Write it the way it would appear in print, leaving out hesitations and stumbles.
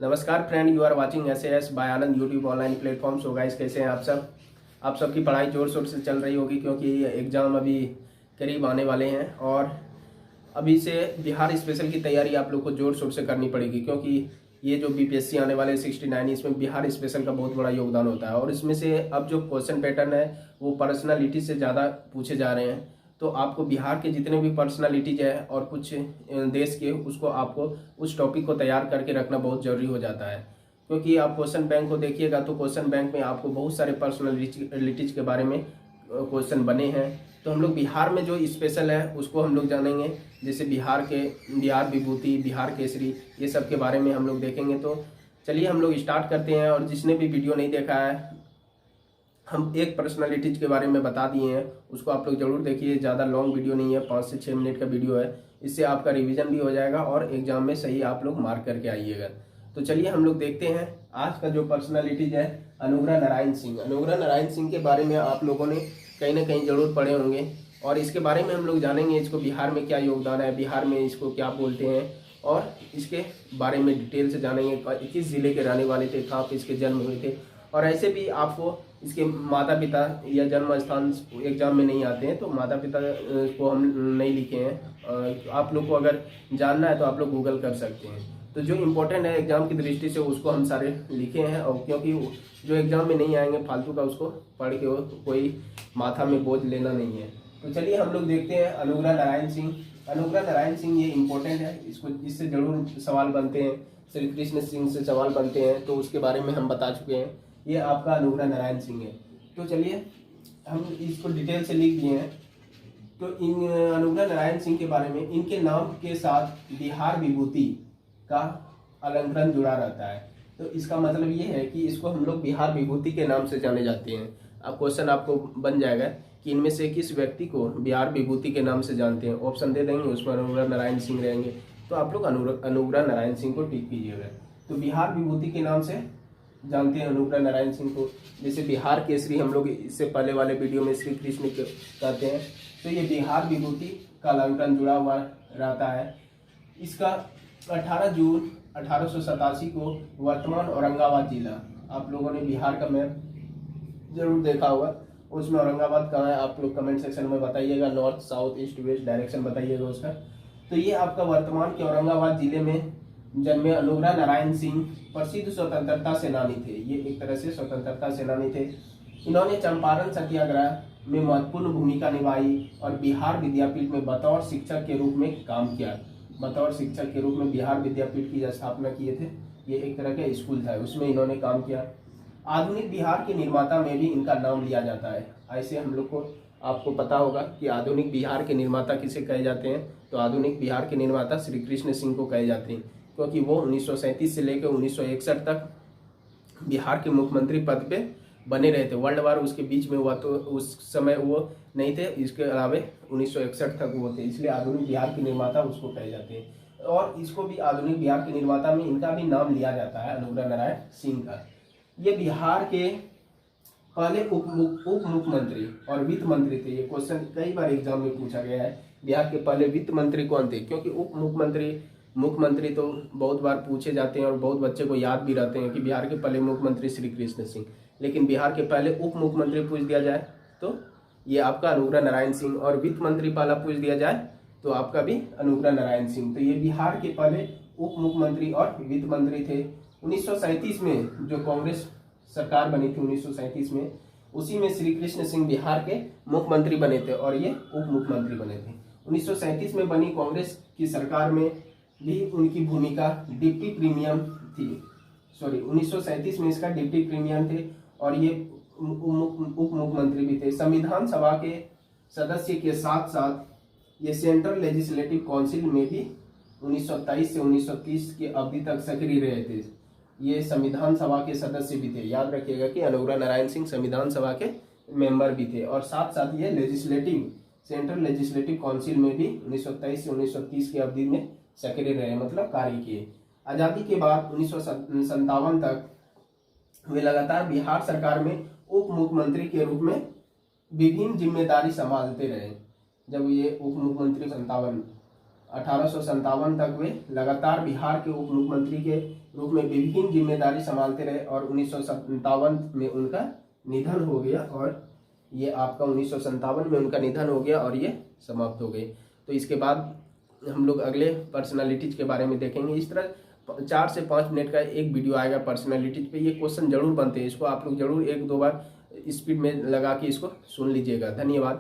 नमस्कार friend, you are watching SAS by Anand YouTube online platform. So guys, कैसे हैं आप सब? आप सबकी पढ़ाई जोर शोर से चल रही होगी क्योंकि एग्ज़ाम अभी करीब आने वाले हैं और अभी से बिहार स्पेशल की तैयारी आप लोग को जोर शोर से करनी पड़ेगी क्योंकि ये जो BPSC आने वाले 69 इसमें बिहार स्पेशल का बहुत बड़ा योगदान होता है। और इसमें से अब जो क्वेश्चन पैटर्न है वो पर्सनालिटी से ज़्यादा पूछे जा रहे हैं। तो आपको बिहार के जितने भी पर्सनालिटीज है और कुछ देश के, उसको आपको उस टॉपिक को तैयार करके रखना बहुत जरूरी हो जाता है। क्योंकि आप क्वेश्चन बैंक को देखिएगा तो क्वेश्चन बैंक में आपको बहुत सारे पर्सनालिटीज के बारे में क्वेश्चन बने हैं। तो हम लोग बिहार में जो स्पेशल है उसको हम लोग जानेंगे, जैसे बिहार विभूति, बिहार केसरी, ये सब के बारे में हम लोग देखेंगे। तो चलिए हम लोग स्टार्ट करते हैं। और जिसने भी वीडियो नहीं देखा है, हम एक पर्सनालिटीज के बारे में बता दिए हैं, उसको आप लोग जरूर देखिए। ज़्यादा लॉन्ग वीडियो नहीं है, 5 से 6 मिनट का वीडियो है। इससे आपका रिवीजन भी हो जाएगा और एग्जाम में सही आप लोग मार्क करके आइएगा। तो चलिए हम लोग देखते हैं आज का जो पर्सनालिटीज है, अनुग्रह नारायण सिंह। अनुग्रह नारायण सिंह के बारे में आप लोगों ने कहीं ना कहीं जरूर पढ़े होंगे और इसके बारे में हम लोग जानेंगे इसको बिहार में क्या योगदान है, बिहार में इसको क्या बोलते हैं और इसके बारे में डिटेल से जानेंगे। किस जिले के रहने वाले थे, कहाँ पे इसके जन्म हुए थे। और ऐसे भी आपको इसके माता पिता या जन्म स्थान एग्जाम में नहीं आते हैं, तो माता पिता को हम नहीं लिखे हैं। आप लोग को अगर जानना है तो आप लोग गूगल कर सकते हैं। तो जो इम्पोर्टेंट है एग्जाम की दृष्टि से उसको हम सारे लिखे हैं, और क्योंकि जो एग्जाम में नहीं आएंगे फालतू का उसको पढ़ के कोई माथा में बोझ लेना नहीं है। तो चलिए हम लोग देखते हैं अनुग्रह नारायण सिंह। अनुग्रह नारायण सिंह ये इम्पोर्टेंट है, इसको इससे जरूर सवाल बनते हैं। श्री कृष्ण सिंह से सवाल बनते हैं, तो उसके बारे में हम बता चुके हैं। ये आपका अनुग्रह नारायण सिंह है। तो चलिए हम इसको डिटेल से लिख दिए हैं। तो इन अनुग्रह नारायण सिंह के बारे में, इनके नाम के साथ बिहार विभूति का अलंकरण जुड़ा रहता है। तो इसका मतलब ये है कि इसको हम लोग बिहार विभूति के नाम से जाने जाते हैं। अब क्वेश्चन आपको बन जाएगा कि इनमें से किस व्यक्ति को बिहार विभूति के नाम से जानते हैं। ऑप्शन दे देंगे, उसमें अनुग्रह नारायण सिंह रहेंगे, तो आप लोग अनुग्रह नारायण सिंह को टिक कीजिएगा। तो बिहार विभूति के नाम से जानते हैं अनुग्रह नारायण सिंह को। जैसे बिहार केसरी हम लोग इससे पहले वाले वीडियो में श्री कृष्ण कहते हैं, तो ये बिहार विभूति का अलंकरण जुड़ा हुआ रहता है। इसका 18 जून 1887 को वर्तमान औरंगाबाद जिला, आप लोगों ने बिहार का मैप जरूर देखा होगा, उसमें औरंगाबाद कहाँ है आप लोग कमेंट सेक्शन में बताइएगा। North, south, east, west direction बताइएगा उसका। तो ये आपका वर्तमान के औरंगाबाद जिले में जन्मे अनुग्रह नारायण सिंह प्रसिद्ध स्वतंत्रता सेनानी थे। ये एक तरह से स्वतंत्रता सेनानी थे। इन्होंने चंपारण सत्याग्रह में महत्वपूर्ण भूमिका निभाई और बिहार विद्यापीठ में बतौर शिक्षक के रूप में काम किया। बतौर शिक्षक के रूप में बिहार विद्यापीठ की स्थापना किए थे। ये एक तरह का स्कूल था, उसमें इन्होंने काम किया। आधुनिक बिहार के निर्माता में भी इनका नाम लिया जाता है। ऐसे हम लोग को आपको पता होगा कि आधुनिक बिहार के निर्माता किसे कहे जाते हैं। तो आधुनिक बिहार के निर्माता श्री कृष्ण सिंह को कहे जाते हैं, क्योंकि वो 1937 से लेकर 1961 तक बिहार के मुख्यमंत्री पद पे बने रहे थे। वर्ल्ड वार उसके बीच में हुआ तो उस समय वो नहीं थे, इसके अलावा 1961 तक वो थे, इसलिए आधुनिक बिहार के निर्माता उसको कहे जाते हैं। और इसको भी आधुनिक बिहार के निर्माता में इनका भी नाम लिया जाता है, अनुग्रह नारायण सिंह का। ये बिहार के पहले उप मुख्यमंत्री और वित्त मंत्री थे। ये क्वेश्चन कई बार एग्जाम में पूछा गया है, बिहार के पहले वित्त मंत्री कौन थे। क्योंकि उप मुख्यमंत्री तो बहुत बार पूछे जाते हैं और बहुत बच्चे को याद भी रहते हैं कि बिहार के पहले मुख्यमंत्री श्री कृष्ण सिंह, लेकिन बिहार के पहले उप मुख्यमंत्री पूछ दिया जाए तो ये आपका अनुग्रह नारायण सिंह, और वित्त मंत्री पहला पूछ दिया जाए तो आपका भी अनुग्रह नारायण सिंह। तो ये बिहार के पहले उप मुख्यमंत्री और वित्त मंत्री थे। 1937 में जो कांग्रेस सरकार बनी थी 1937 में, उसी में श्री कृष्ण सिंह बिहार के मुख्यमंत्री बने थे और ये उप मुख्यमंत्री बने थे। 1937 में बनी कांग्रेस की सरकार में भी उनकी भूमिका डिप्टी प्रीमियम थी। 1937 में इसका डिप्टी प्रीमियम थे और ये उप मुख्यमंत्री भी थे। संविधान सभा के सदस्य के साथ साथ ये सेंट्रल लेजिस्लेटिव काउंसिल में भी 1923 से 1930 की अवधि तक सक्रिय रहे थे। ये संविधान सभा के सदस्य भी थे। याद रखिएगा कि अनुग्रह नारायण सिंह संविधान सभा के मेंबर भी थे और साथ साथ ये सेंट्रल लेजिस्लेटिव काउंसिल में भी 1923 से 1930 की अवधि में सक्रिय रहे, मतलब कार्य किए। आजादी के बाद 1957 तक वे लगातार बिहार सरकार में उप मुख्यमंत्री के रूप में विभिन्न जिम्मेदारी संभालते रहे। जब ये उप मुख्यमंत्री 57 1857 तक वे लगातार बिहार के उप मुख्यमंत्री के रूप में विभिन्न जिम्मेदारी संभालते रहे और 1957 में उनका निधन हो गया। और ये आपका 1957 में उनका निधन हो गया और ये समाप्त हो गए। तो इसके बाद हम लोग अगले पर्सनालिटीज के बारे में देखेंगे। इस तरह 4 से 5 मिनट का एक वीडियो आएगा पर्सनालिटीज पे। ये क्वेश्चन जरूर बनते हैं, इसको आप लोग जरूर 1-2 बार स्पीड में लगा के इसको सुन लीजिएगा। धन्यवाद।